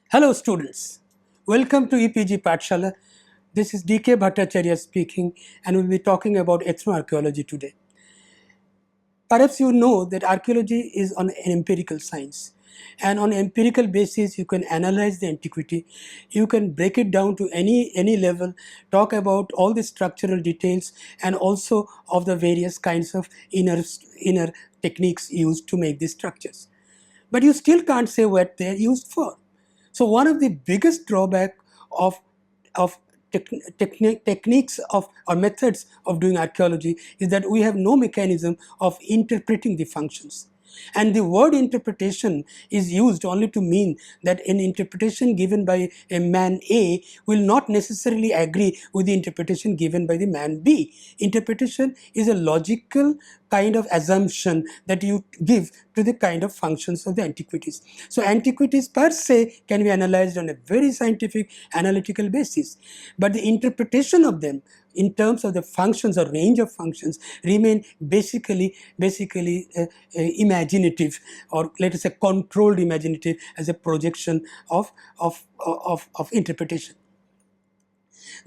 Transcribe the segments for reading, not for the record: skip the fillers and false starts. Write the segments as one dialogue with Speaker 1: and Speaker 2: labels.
Speaker 1: Hello students, welcome to EPG Pathshala. This is DK Bhattacharya speaking and we'll be talking about ethnoarchaeology today. Perhaps you know that archaeology is an empirical science, and on empirical basis you can analyze the antiquity, you can break it down to any level, talk about all the structural details and also of the various kinds of inner techniques used to make these structures. But you still can't say what they're used for. So one of the biggest drawback of of techniques of or methods of doing archaeology is that we have no mechanism of interpreting the functions. And the word interpretation is used only to mean that an interpretation given by a man A will not necessarily agree with the interpretation given by the man B. Interpretation is a logical kind of assumption that you give to the kind of functions of the antiquities. So antiquities per se can be analyzed on a very scientific analytical basis, but the interpretation of them in terms of the functions or range of functions remain basically imaginative, or let us say controlled imaginative, as a projection of interpretation.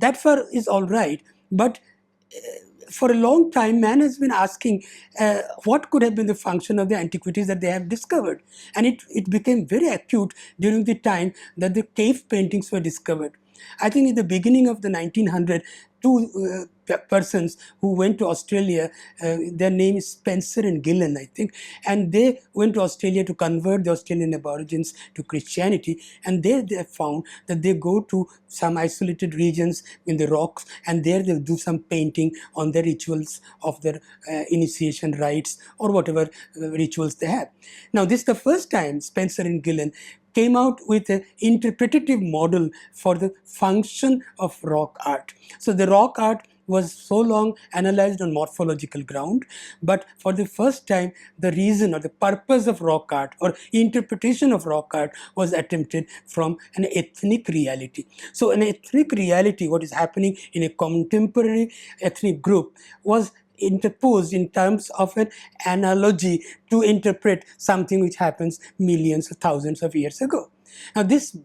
Speaker 1: That far is all right, but for a long time man has been asking what could have been the function of the antiquities that they have discovered, and it became very acute during the time that the cave paintings were discovered. I think in the beginning of the 1900s, two persons who went to Australia, their name is Spencer and Gillen, I think, and they went to Australia to convert the Australian Aborigines to Christianity, and there they found that they go to some isolated regions in the rocks, and there they do some painting on the rituals of their initiation rites or whatever rituals they have. Now this is the first time Spencer and Gillen came out with an interpretative model for the function of rock art. So the rock art was so long analyzed on morphological ground, but for the first time the reason or the purpose of rock art or interpretation of rock art was attempted from an ethnic reality. So an ethnic reality, what is happening in a contemporary ethnic group, was interposed in terms of an analogy to interpret something which happens millions or thousands of years ago. Now this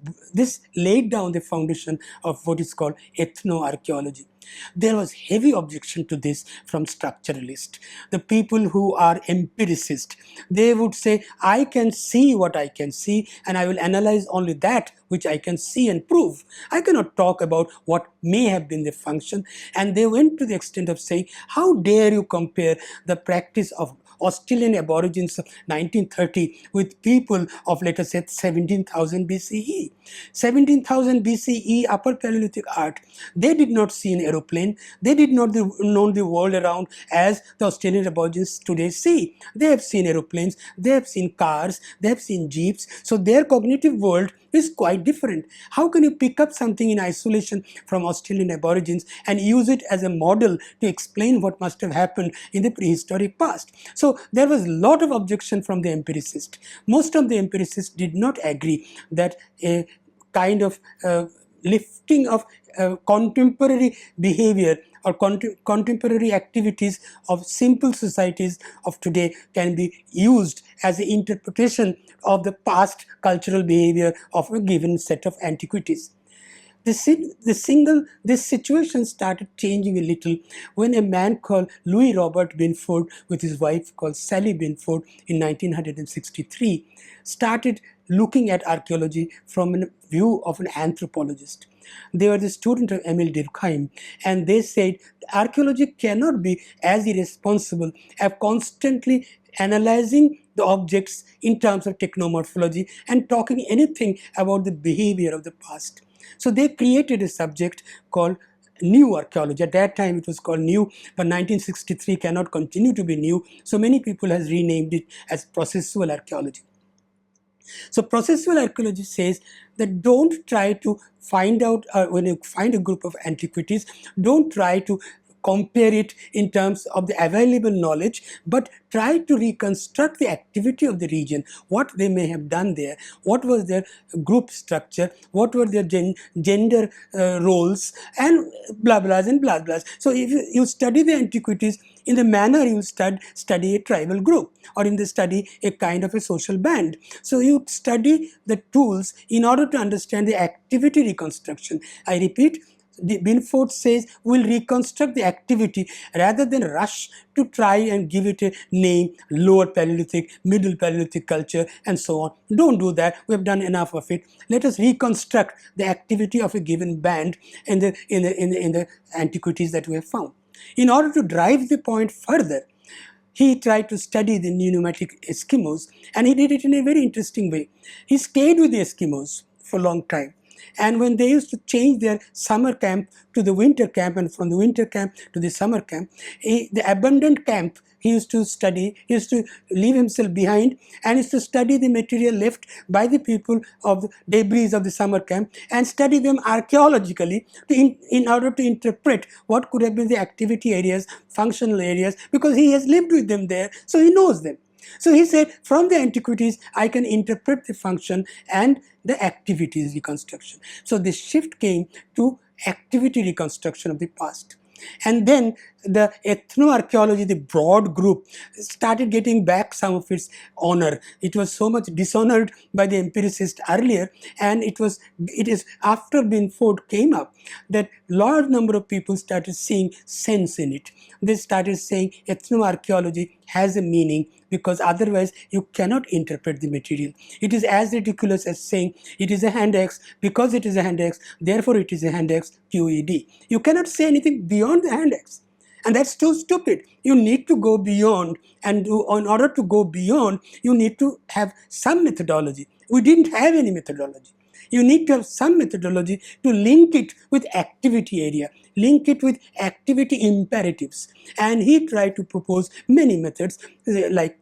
Speaker 1: laid down the foundation of what is called ethnoarchaeology. There was heavy objection to this from structuralists. The people who are empiricists, they would say, I can see what I can see and I will analyze only that which I can see and prove. I cannot talk about what may have been the function. And they went to the extent of saying, how dare you compare the practice of Australian Aborigines of 1930 with people of, let us say, 17,000 BCE. 17,000 BCE Upper Paleolithic art, they did not see an aeroplane, they did not know the world around as the Australian Aborigines today see. They have seen aeroplanes, they have seen cars, they have seen jeeps, so their cognitive world is quite different. How can you pick up something in isolation from Australian Aborigines and use it as a model to explain what must have happened in the prehistoric past? So there was a lot of objection from the empiricists. Most of the empiricists did not agree that a kind of lifting of contemporary behavior or contemporary activities of simple societies of today can be used as an interpretation of the past cultural behavior of a given set of antiquities. This situation started changing a little when a man called Louis Robert Binford with his wife called Sally Binford in 1963 started looking at archaeology from a view of an anthropologist. They were the student of Emil Durkheim, and they said archaeology cannot be as irresponsible as constantly analyzing the objects in terms of technomorphology and talking anything about the behavior of the past. So they created a subject called new archaeology. At that time it was called new, but 1963 cannot continue to be new, so many people has renamed it as processual archaeology. So processual archaeology says that don't try to find out, when you find a group of antiquities, don't try to compare it in terms of the available knowledge, but try to reconstruct the activity of the region, what they may have done there, what was their group structure, what were their gender roles, and blah blahs and blah blahs. So if you study the antiquities, in the manner you study a tribal group, or in the study a kind of a social band. So you study the tools in order to understand the activity reconstruction. I repeat, Binford says we'll reconstruct the activity rather than rush to try and give it a name, lower Paleolithic, middle Paleolithic culture, and so on. Don't do that. We have done enough of it. Let us reconstruct the activity of a given band in the antiquities that we have found. In order to drive the point further, he tried to study the nomadic Eskimos, and he did it in a very interesting way. He stayed with the Eskimos for a long time. And when they used to change their summer camp to the winter camp, and from the winter camp to the summer camp, the abandoned camp, he used to study, he used to leave himself behind and used to study the material left by the people of the debris of the summer camp and study them archaeologically in order to interpret what could have been the activity areas, functional areas, because he has lived with them there, so he knows them. So he said, from the antiquities, I can interpret the function and the activities reconstruction. So this shift came to activity reconstruction of the past. And then the ethnoarchaeology, the broad group, started getting back some of its honor. It was so much dishonored by the empiricists earlier, and it is after Binford came up that large number of people started seeing sense in it. They started saying ethnoarchaeology has a meaning, because otherwise you cannot interpret the material. It is as ridiculous as saying it is a hand axe, because it is a hand axe, therefore it is a hand axe, QED. You cannot say anything beyond the hand axe. And that's too stupid. You need to go beyond, and in order to go beyond, you need to have some methodology. We didn't have any methodology. You need to have some methodology to link it with activity area, link it with activity imperatives. And he tried to propose many methods like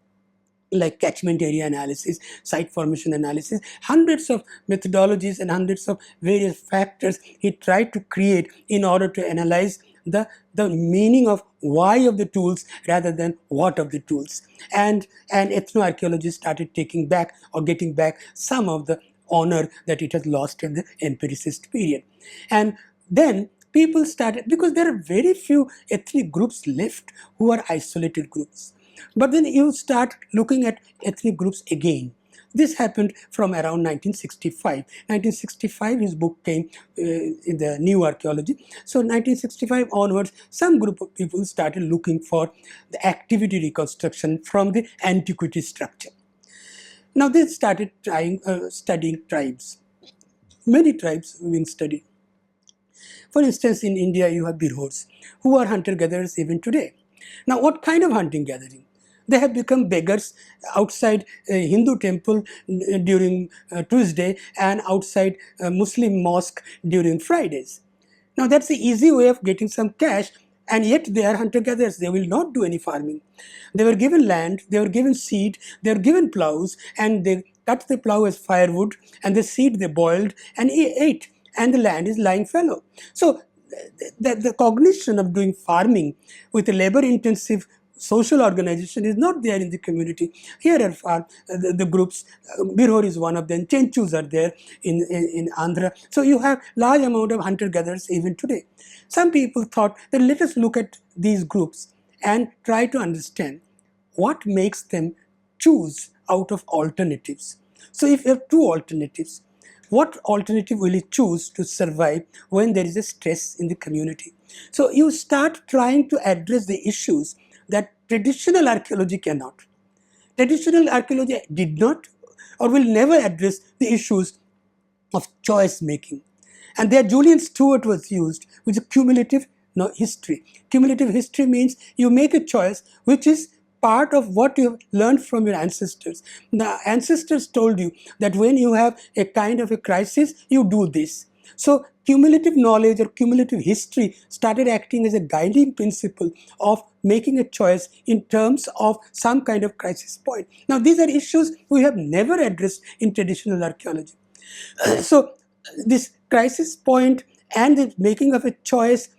Speaker 1: catchment area analysis, site formation analysis, hundreds of methodologies and hundreds of various factors he tried to create in order to analyze the meaning of why of the tools rather than what of the tools. And ethnoarchaeology started taking back or getting back some of the honor that it has lost in the empiricist period. And then people started, because there are very few ethnic groups left who are isolated groups. But then you start looking at ethnic groups again. This happened from around 1965. 1965, his book came in the New Archaeology. So 1965 onwards, some group of people started looking for the activity reconstruction from the antiquity structure. Now they started studying tribes. Many tribes have been studied. For instance, in India, you have Birhors, who are hunter-gatherers even today. Now, what kind of hunting gathering? They have become beggars outside a Hindu temple during Tuesday and outside a Muslim mosque during Fridays. Now, that's the easy way of getting some cash, and yet they are hunter-gatherers. They will not do any farming. They were given land, they were given seed, they were given plows, and they cut the plow as firewood, and the seed they boiled and ate, and the land is lying fallow. So the cognition of doing farming with a labor-intensive social organization is not there in the community. Here are the groups, Birhor is one of them, Chenchus are there in Andhra. So you have large amount of hunter-gatherers even today. Some people thought that let us look at these groups and try to understand what makes them choose out of alternatives. So if you have two alternatives, what alternative will you choose to survive when there is a stress in the community? So you start trying to address the issues that traditional archaeology cannot. Traditional archaeology did not or will never address the issues of choice making. And there Julian Stewart was used, which is cumulative history. Cumulative history means you make a choice which is part of what you have learned from your ancestors. The ancestors told you that when you have a kind of a crisis, you do this. So cumulative knowledge or cumulative history started acting as a guiding principle of making a choice in terms of some kind of crisis point. Now these are issues we have never addressed in traditional archaeology. So this crisis point and the making of a choice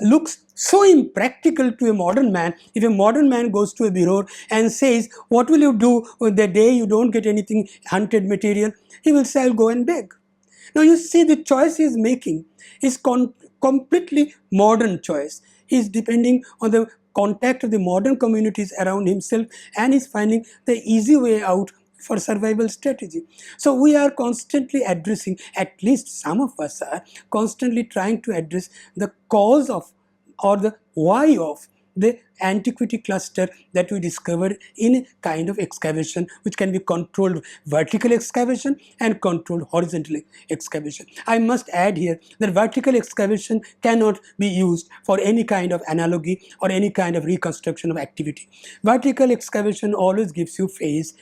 Speaker 1: looks so impractical to a modern man. If a modern man goes to a Birhor and says, what will you do with the day you don't get anything hunted material? He will say, I'll go and beg. Now you see the choice he is making is completely modern choice. He is depending on the contact of the modern communities around himself, and he's finding the easy way out for survival strategy. So we are constantly addressing, at least some of us are constantly trying to address the cause of or the why of the antiquity cluster that we discovered in a kind of excavation which can be controlled vertical excavation and controlled horizontal excavation. I must add here that vertical excavation cannot be used for any kind of analogy or any kind of reconstruction of activity. Vertical excavation always gives you phase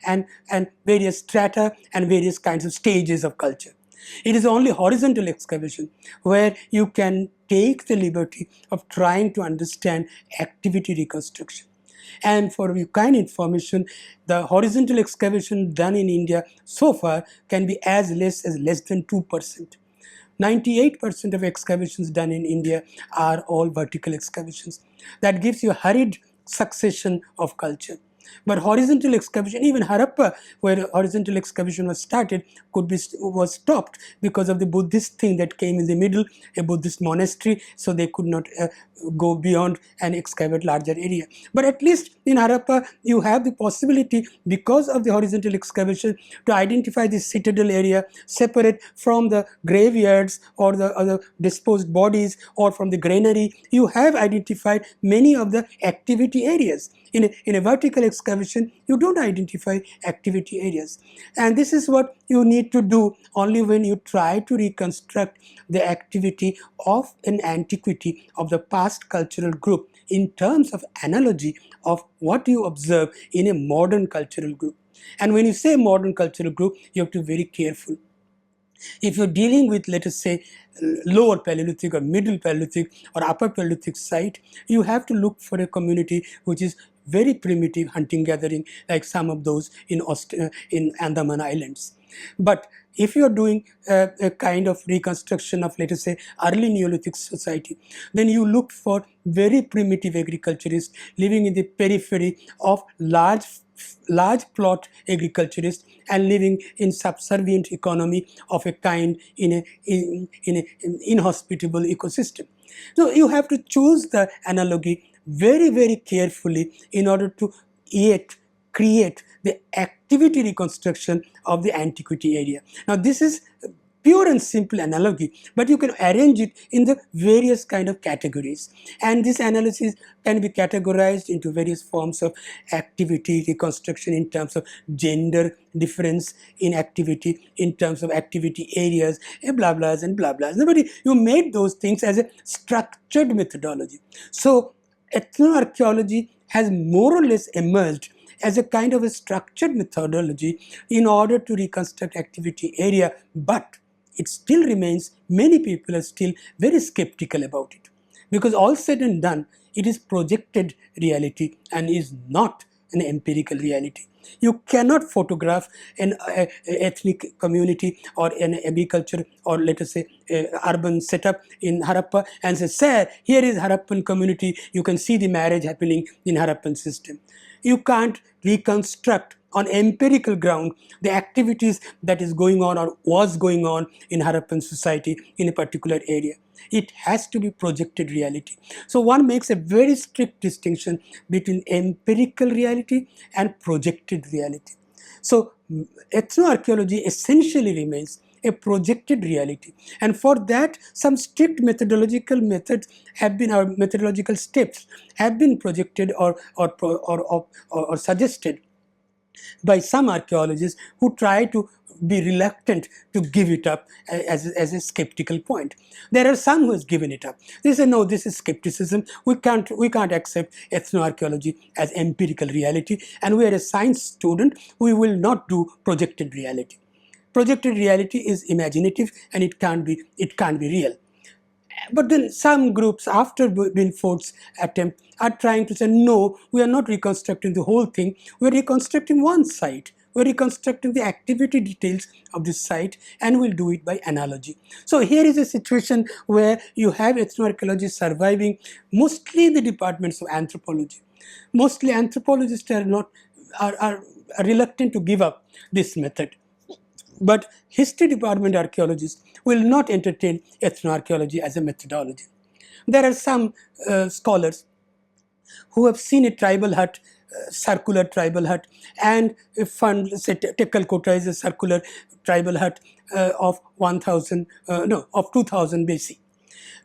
Speaker 1: and various strata and various kinds of stages of culture. It is only horizontal excavation where you can take the liberty of trying to understand activity reconstruction. And for your kind information, the horizontal excavation done in India so far can be as less than 2%. 98% of excavations done in India are all vertical excavations. That gives you a hurried succession of culture. But horizontal excavation, even Harappa, where horizontal excavation was started, was stopped because of the Buddhist thing that came in the middle, a Buddhist monastery, so they could not go beyond and excavate larger area. But at least in Harappa, you have the possibility, because of the horizontal excavation, to identify the citadel area separate from the graveyards or the other disposed bodies or from the granary. You have identified many of the activity areas. In a vertical excavation, you don't identify activity areas. And this is what you need to do only when you try to reconstruct the activity of an antiquity of the past cultural group in terms of analogy of what you observe in a modern cultural group. And when you say modern cultural group, you have to be very careful. If you're dealing with, let us say, lower Paleolithic or middle Paleolithic or upper Paleolithic site, you have to look for a community which is very primitive hunting gathering, like some of those in Andaman Islands. But if you are doing a kind of reconstruction of, let us say, early Neolithic society, then you look for very primitive agriculturists living in the periphery of large plot agriculturists and living in subservient economy of a kind in an inhospitable ecosystem. So you have to choose the analogy very, very carefully in order to yet create the activity reconstruction of the antiquity area. Now this is pure and simple analogy, but you can arrange it in the various kind of categories, and this analysis can be categorized into various forms of activity reconstruction in terms of gender difference in activity, in terms of activity areas, blah blahs and blah blahs. But you made those things as a structured methodology. So ethnoarchaeology has more or less emerged as a kind of a structured methodology in order to reconstruct activity area, but it still remains, many people are still very skeptical about it, because all said and done, it is projected reality and is not an empirical reality. You cannot photograph an ethnic community or an agriculture or, let us say, urban setup in Harappa and say, sir, here is Harappan community, you can see the marriage happening in Harappan system. You can't reconstruct on empirical ground the activities that is going on or was going on in Harappan society in a particular area. It has to be projected reality. So one makes a very strict distinction between empirical reality and projected reality. So ethnoarchaeology essentially remains a projected reality, and for that some strict methodological methods have been, our methodological steps have been projected or suggested by some archaeologists who try to be reluctant to give it up as a skeptical point. There are some who has given it up. They say, no, this is skepticism. We can't accept ethnoarchaeology as empirical reality, and we are a science student. We will not do projected reality. Projected reality is imaginative and it can't be real. But then some groups, after Binford's attempt, are trying to say, no, we are not reconstructing the whole thing. We are reconstructing one site. We are reconstructing the activity details of this site, and we'll do it by analogy. So here is a situation where you have ethnoarchaeology surviving mostly in the departments of anthropology. Mostly anthropologists are reluctant to give up this method. But history department archaeologists will not entertain ethnoarchaeology as a methodology. There are some scholars who have seen a tribal hut, circular tribal hut, and found, say, Tekkalkota is a circular tribal hut of 1000, no, of 2000 BC.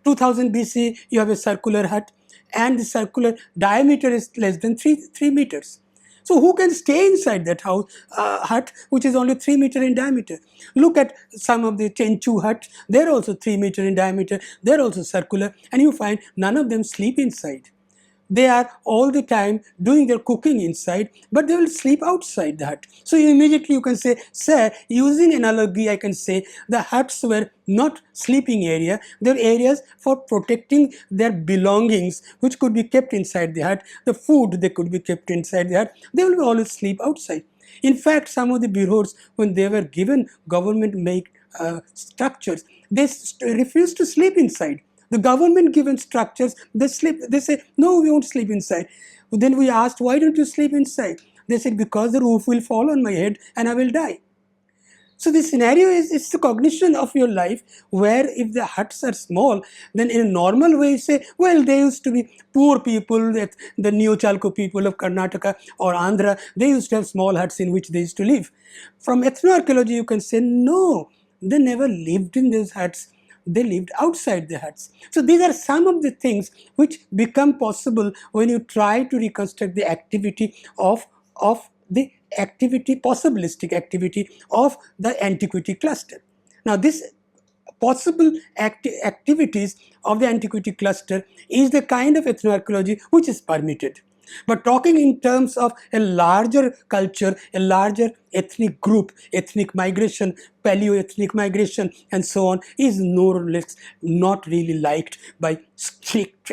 Speaker 1: 2000 BC, you have a circular hut, and the circular diameter is less than 3 meters. So who can stay inside that house hut, which is only 3 meters in diameter? Look at some of the Chenchu huts; they're also 3 meters in diameter. They're also circular, and you find none of them sleep inside. They are all the time doing their cooking inside, but they will sleep outside the hut. So immediately you can say, sir, using analogy, I can say the huts were not sleeping area, they were areas for protecting their belongings, which could be kept inside the hut. The food, they could be kept inside the hut. They will always sleep outside. In fact, some of the bureaus, when they were given government-made structures, they refused to sleep inside. The government given structures, they sleep. They say, no, we won't sleep inside. Then we asked, why don't you sleep inside? They said, because the roof will fall on my head and I will die. So the scenario is, it's the cognition of your life, where if the huts are small, then in a normal way you say, well, they used to be poor people, that the Neo-Chalco people of Karnataka or Andhra, they used to have small huts in which they used to live. From ethnoarchaeology, you can say, no, they never lived in those huts. They lived outside the huts. So these are some of the things which become possible when you try to reconstruct the activity of the activity, possibilistic activity of the antiquity cluster. Now this possible activities of the antiquity cluster is the kind of ethnoarchaeology which is permitted. But talking in terms of a larger culture, a larger ethnic group, ethnic migration, paleo-ethnic migration, and so on, is more or less not really liked by strict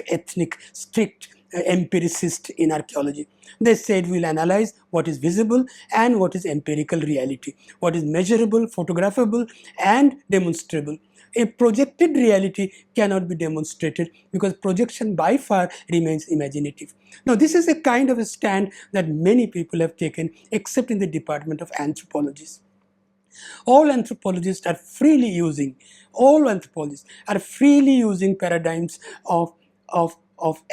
Speaker 1: empiricists in archaeology. They said we'll analyze what is visible and what is empirical reality, what is measurable, photographable, and demonstrable. A projected reality cannot be demonstrated because projection by far remains imaginative. Now, this is a kind of a stand that many people have taken, except in the department of anthropology. All anthropologists are freely using, paradigms of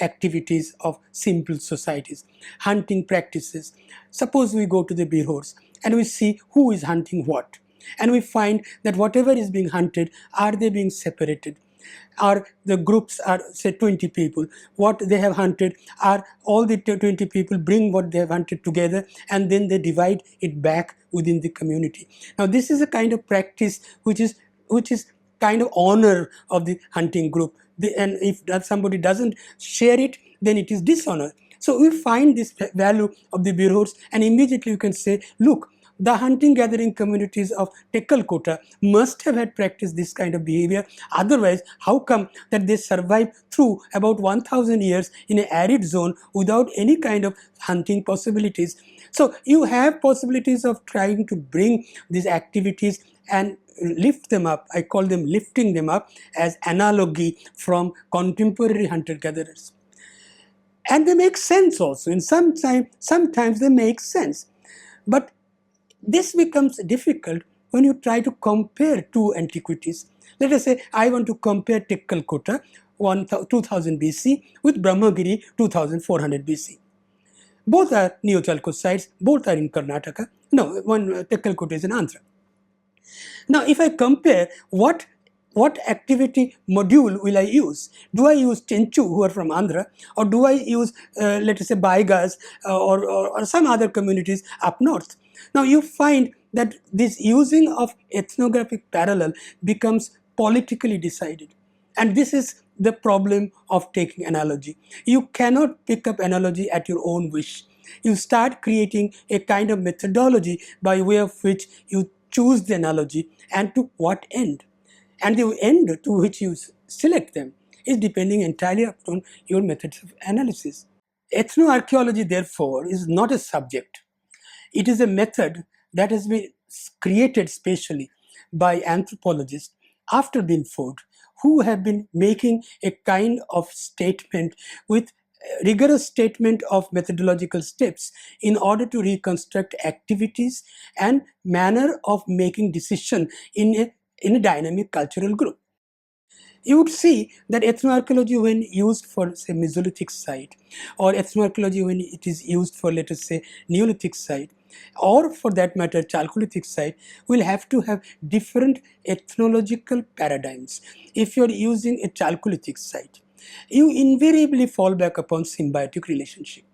Speaker 1: activities of simple societies, hunting practices. Suppose we go to the bureaus and we see who is hunting what, and we find that whatever is being hunted, are they being separated? Or the groups are, say, 20 people. What they have hunted, are all the 20 people bring what they have hunted together, and then they divide it back within the community. Now this is a kind of practice which is kind of honor of the hunting group. And if somebody doesn't share it, then it is dishonor. So we find this value of the bureaus, and immediately you can say, look, the hunting-gathering communities of Tekkalkota must have had practiced this kind of behavior. Otherwise, how come that they survived through about 1000 years in an arid zone without any kind of hunting possibilities? So you have possibilities of trying to bring these activities and lift them up. I call them lifting them up as analogy from contemporary hunter-gatherers. And they make sense also. In sometimes they make sense. But this becomes difficult when you try to compare two antiquities. Let us say I want to compare Tekkalkota 2000 BC with Brahmagiri 2400 BC. Both are Neo-Chalco sites, both are in Karnataka. No, one Tekkalkota is in Andhra. Now if I compare, what activity module will I use? Do I use Chenchu, who are from Andhra, or do I use, let us say, Baigas or some other communities up north? Now you find that this using of ethnographic parallel becomes politically decided. And this is the problem of taking analogy. You cannot pick up analogy at your own wish. You start creating a kind of methodology by way of which you choose the analogy and to what end. And the end to which you select them is depending entirely upon your methods of analysis. Ethnoarchaeology, therefore, is not a subject. It is a method that has been created specially by anthropologists after Binford, who have been making a kind of statement with rigorous statement of methodological steps in order to reconstruct activities and manner of making decision in a dynamic cultural group. you would see that ethnoarchaeology, when used for, say, Mesolithic site, or ethnoarchaeology when it is used for, let us say, Neolithic site, or for that matter Chalcolithic site, will have to have different ethnological paradigms. If you are using a Chalcolithic site, you invariably fall back upon symbiotic relationship.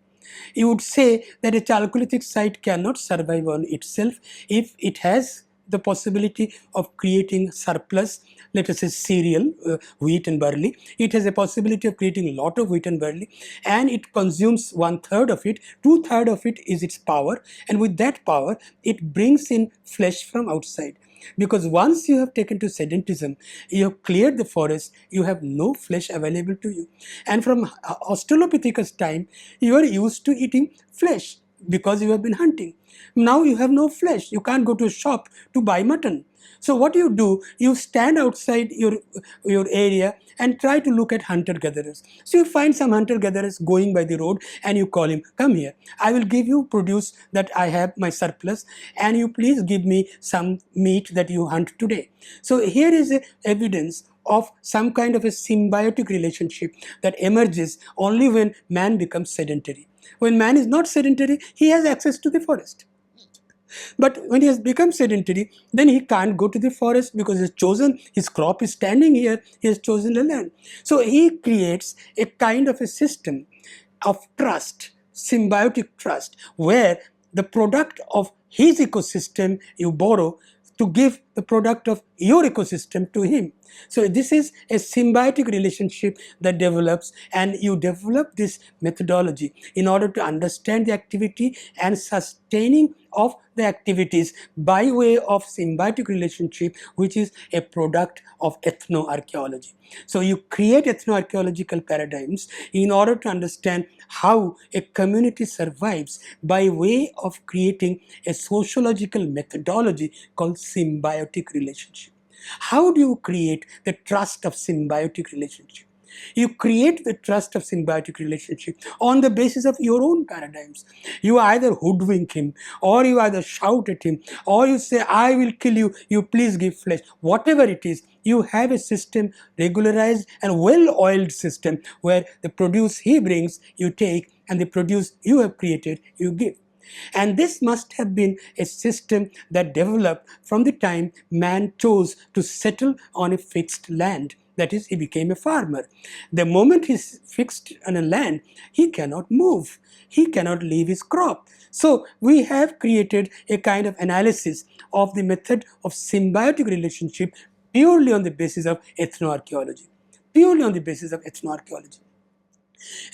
Speaker 1: You would say that a Chalcolithic site cannot survive on itself if it has the possibility of creating surplus, let us say cereal, wheat and barley. It has a possibility of creating a lot of wheat and barley, and it consumes 1/3 of it. 2/3 of it is its power, and with that power, it brings in flesh from outside. Because once you have taken to sedentism, you have cleared the forest, you have no flesh available to you. And from Australopithecus time, you are used to eating flesh because you have been hunting. Now you have no flesh. You can't go to a shop to buy mutton. So what you do, you stand outside your area and try to look at hunter-gatherers. So you find some hunter-gatherers going by the road and you call him, come here, I will give you produce that I have my surplus, and you please give me some meat that you hunt today. So here is a evidence of some kind of a symbiotic relationship that emerges only when man becomes sedentary. When man is not sedentary, he has access to the forest. But when he has become sedentary, then he can't go to the forest because he's chosen, his crop is standing here, he has chosen the land. So he creates a kind of a system of trust, symbiotic trust, where the product of his ecosystem you borrow to give the product of your ecosystem to him. So this is a symbiotic relationship that develops, and you develop this methodology in order to understand the activity and sustaining of the activities by way of symbiotic relationship, which is a product of ethnoarchaeology. So you create ethnoarchaeological paradigms in order to understand how a community survives by way of creating a sociological methodology called symbiotic relationship. How do you create the trust of symbiotic relationship? You create the trust of symbiotic relationship on the basis of your own paradigms. You either hoodwink him, or you either shout at him, or you say, I will kill you, you please give flesh. Whatever it is, you have a system, regularized and well-oiled system, where the produce he brings, you take, and the produce you have created, you give. And this must have been a system that developed from the time man chose to settle on a fixed land. That is, he became a farmer. The moment he's fixed on a land, he cannot move. He cannot leave his crop. So we have created a kind of analysis of the method of symbiotic relationship purely on the basis of ethnoarchaeology. Purely on the basis of ethnoarchaeology.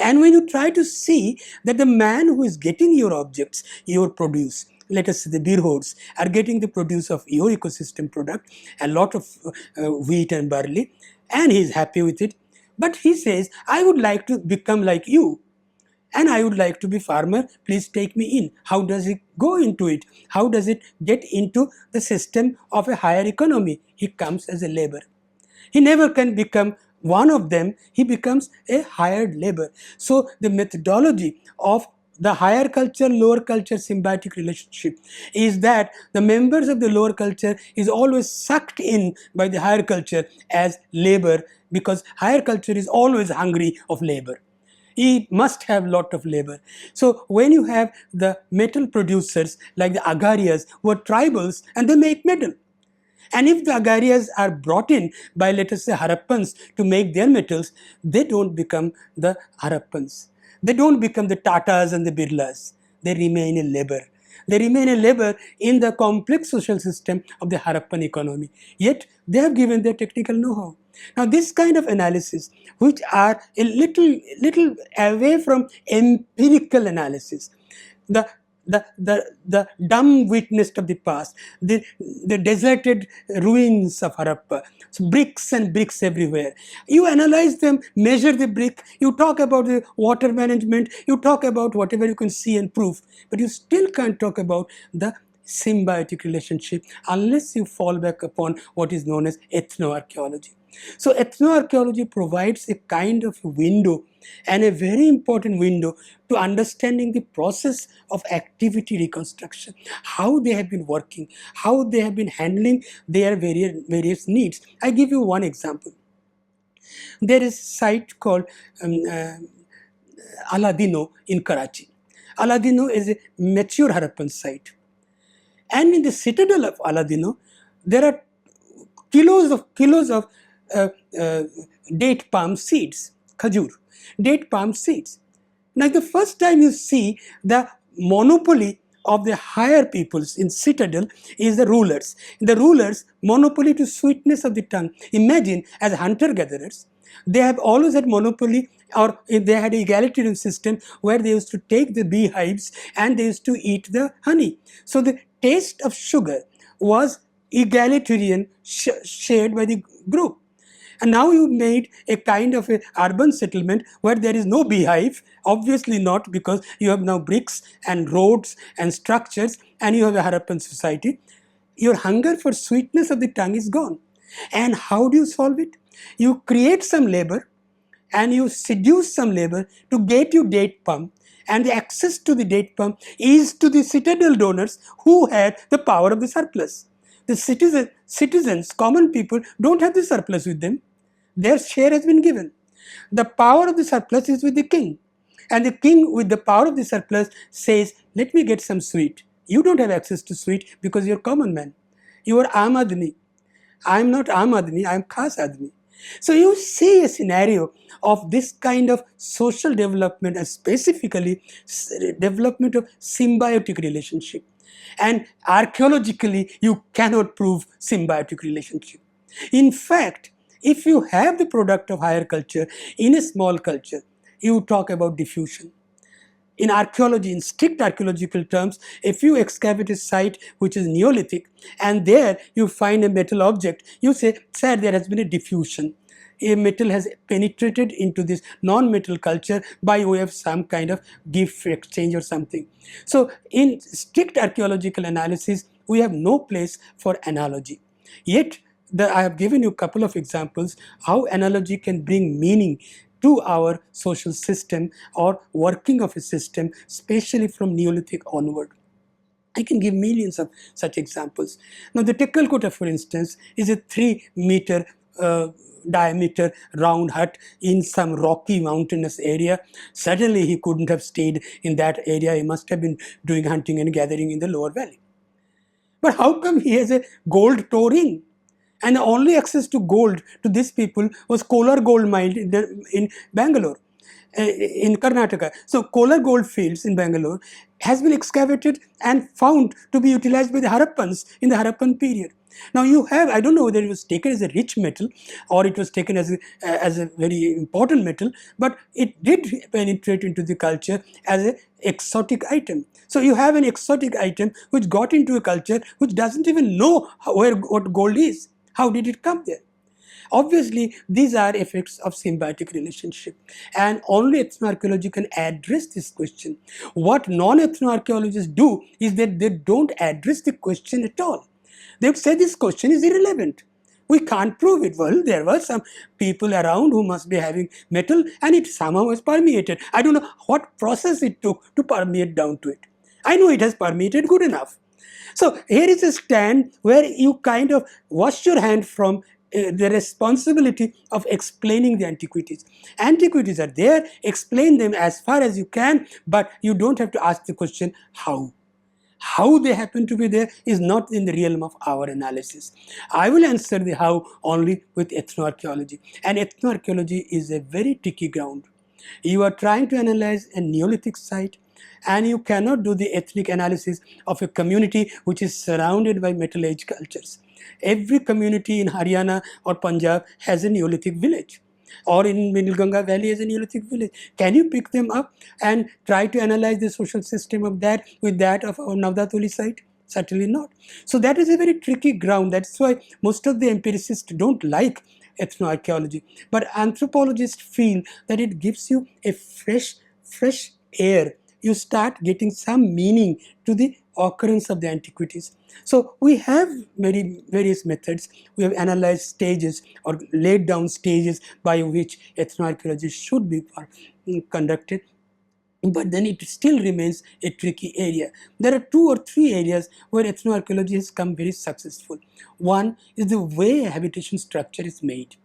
Speaker 1: And when you try to see that the man who is getting your objects, your produce, let us say the beer hordes, are getting the produce of your ecosystem product, a lot of wheat and barley, and he is happy with it. But he says, I would like to become like you, and I would like to be farmer, please take me in. How does it go into it? How does it get into the system of a higher economy? He comes as a labor. He never can become one of them, he becomes a hired labor. So the methodology of the higher culture, lower culture symbiotic relationship is that the members of the lower culture is always sucked in by the higher culture as labor, because higher culture is always hungry of labor. He must have lot of labor. So when you have the metal producers like the Agarias, who are tribals and they make metal, and if the Agarias are brought in by, let us say, Harappans to make their metals, they don't become the Harappans. They don't become the Tatas and the Birlas. They remain a labor. They remain a labor in the complex social system of the Harappan economy. Yet they have given their technical know-how. Now this kind of analysis, which are a little away from empirical analysis, the the dumb witness of the past, the deserted ruins of Harappa, so bricks and bricks everywhere. You analyze them, measure the brick, you talk about the water management, you talk about whatever you can see and prove, but you still can't talk about the symbiotic relationship unless you fall back upon what is known as ethnoarchaeology. So ethnoarchaeology provides a kind of window, and a very important window, to understanding the process of activity reconstruction, how they have been working, how they have been handling their various needs. I give you one example. There is a site called Aladino in Karachi. Aladino is a mature Harappan site. And in the citadel of Aladino, there are kilos of uh, uh, date palm seeds, khajur, date palm seeds. Now, the first time you see the monopoly of the higher peoples in citadel is the rulers. The rulers' monopoly to sweetness of the tongue. Imagine, as hunter-gatherers, they have always had monopoly, or they had an egalitarian system where they used to take the beehives and they used to eat the honey. So the taste of sugar was egalitarian, shared by the group. And now you made a kind of a urban settlement where there is no beehive, obviously not, because you have now bricks and roads and structures and you have a Harappan society. Your hunger for sweetness of the tongue is gone. And how do you solve it? You create some labor and you seduce some labor to get you date palm, and the access to the date palm is to the citadel donors who had the power of the surplus. The citizens, common people, don't have the surplus with them. Their share has been given. The power of the surplus is with the king. And the king, with the power of the surplus, says, let me get some sweet. You don't have access to sweet because you're common man. You are Aam Aadmi. I am not Aam Aadmi, I am Khas Aadmi. So you see a scenario of this kind of social development, and specifically development of symbiotic relationship. And archaeologically, you cannot prove symbiotic relationship. In fact, if you have the product of higher culture in a small culture, you talk about diffusion. In archaeology, in strict archaeological terms, if you excavate a site which is Neolithic and there you find a metal object, you say, sir, there has been a diffusion. A metal has penetrated into this non-metal culture by way of some kind of gift exchange or something. So in strict archaeological analysis, we have no place for analogy. Yet, I have given you a couple of examples how analogy can bring meaning to our social system or working of a system, especially from Neolithic onward. I can give millions of such examples. Now, the Tekkalkota, for instance, is a 3-meter diameter round hut in some rocky mountainous area. Certainly, he couldn't have stayed in that area. He must have been doing hunting and gathering in the lower valley. But how come he has a gold toe ring? And the only access to gold to these people was Kolar gold mine in Bangalore, in Karnataka. So Kolar gold fields in Bangalore has been excavated and found to be utilized by the Harappans in the Harappan period. Now you have, I don't know whether it was taken as a rich metal or it was taken as a very important metal, but it did penetrate into the culture as an exotic item. So you have an exotic item which got into a culture which doesn't even know what gold is. How did it come there? Obviously, these are effects of symbiotic relationship, and only ethnoarchaeology can address this question. What non-ethnoarchaeologists do is that they don't address the question at all. They would say this question is irrelevant. We can't prove it. Well, there were some people around who must be having metal and it somehow was permeated. I don't know what process it took to permeate down to it. I know it has permeated good enough. So here is a stand where you kind of wash your hand from the responsibility of explaining the antiquities. Antiquities are there, explain them as far as you can, but you don't have to ask the question, how? How they happen to be there is not in the realm of our analysis. I will answer the how only with ethnoarchaeology. And ethnoarchaeology is a very tricky ground. You are trying to analyze a Neolithic site, and you cannot do the ethnic analysis of a community which is surrounded by Metal Age cultures. Every community in Haryana or Punjab has a Neolithic village, or in Middle Ganga Valley has a Neolithic village. Can you pick them up and try to analyze the social system of that with that of our Navdatoli site? Certainly not. So that is a very tricky ground. That's why most of the empiricists don't like ethnoarchaeology. But anthropologists feel that it gives you a fresh air. You start getting some meaning to the occurrence of the antiquities. So we have various methods. We have analyzed stages or laid down stages by which ethnoarchaeology should be conducted. But then it still remains a tricky area. There are 2 or 3 areas where ethnoarchaeology has come very successful. One is the way a habitation structure is made.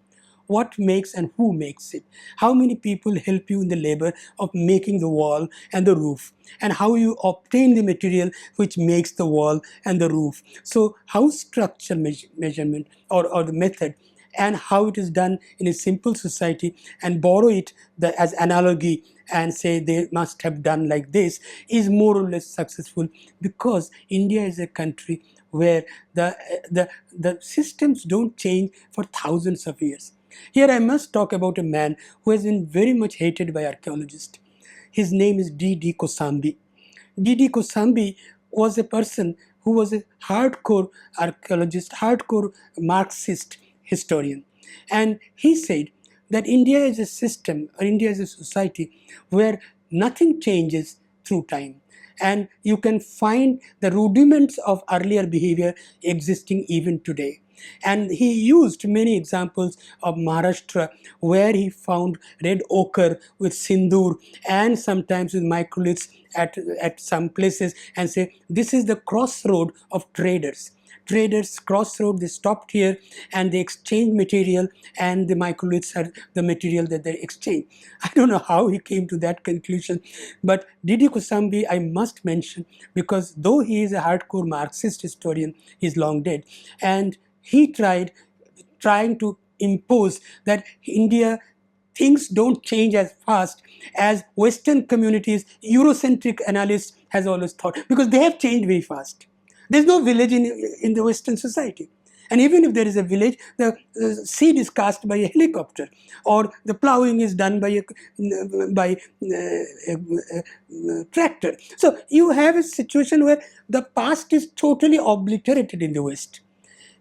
Speaker 1: what makes and who makes it. How many people help you in the labor of making the wall and the roof, and how you obtain the material which makes the wall and the roof. So how structure measurement or the method and how it is done in a simple society and borrow it as analogy and say they must have done like this is more or less successful, because India is a country where the systems don't change for thousands of years. Here I must talk about a man who has been very much hated by archaeologists. His name is D.D. Kosambi. D.D. Kosambi was a person who was a hardcore archaeologist, hardcore Marxist historian. And he said that India is a system, or India is a society where nothing changes through time. And you can find the rudiments of earlier behavior existing even today. And he used many examples of Maharashtra, where he found red ochre with sindoor and sometimes with microliths at some places, and say this is the crossroad of traders. Traders crossroad, they stopped here and they exchanged material, and the microliths are the material that they exchange. I don't know how he came to that conclusion, but Didi Kusambi I must mention, because though he is a hardcore Marxist historian, he's long dead, and he trying to impose that India things don't change as fast as Western communities, Eurocentric analysts has always thought, because they have changed very fast. There's no village in the Western society. And even if there is a village, the seed is cast by a helicopter, or the plowing is done by a tractor. So you have a situation where the past is totally obliterated in the West.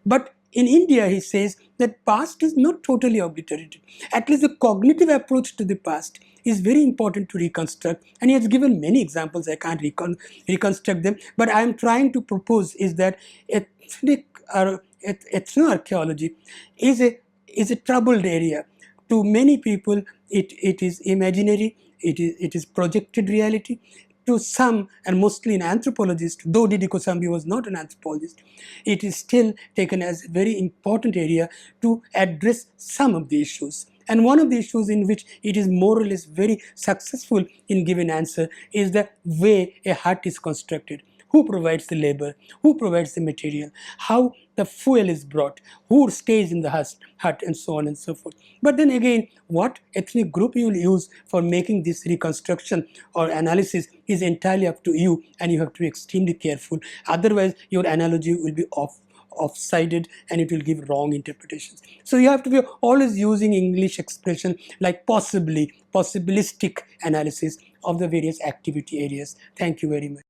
Speaker 1: But in India, he says that past is not totally obliterated. At least the cognitive approach to the past is very important to reconstruct. And he has given many examples. I can't reconstruct them. But I am trying to propose is that ethnoarchaeology is a troubled area. To many people, it is imaginary, it is projected reality. To some, and mostly in anthropologists, though Didi Kosambi was not an anthropologist, it is still taken as a very important area to address some of the issues. And one of the issues in which it is more or less very successful in giving answer is the way a hut is constructed. Who provides the labor? Who provides the material? How the fuel is brought? Who stays in the hut, and so on and so forth. But then again, what ethnic group you will use for making this reconstruction or analysis is entirely up to you, and you have to be extremely careful. Otherwise, your analogy will be off-sided and it will give wrong interpretations. So you have to be always using English expression like possibly, possibilistic analysis of the various activity areas. Thank you very much.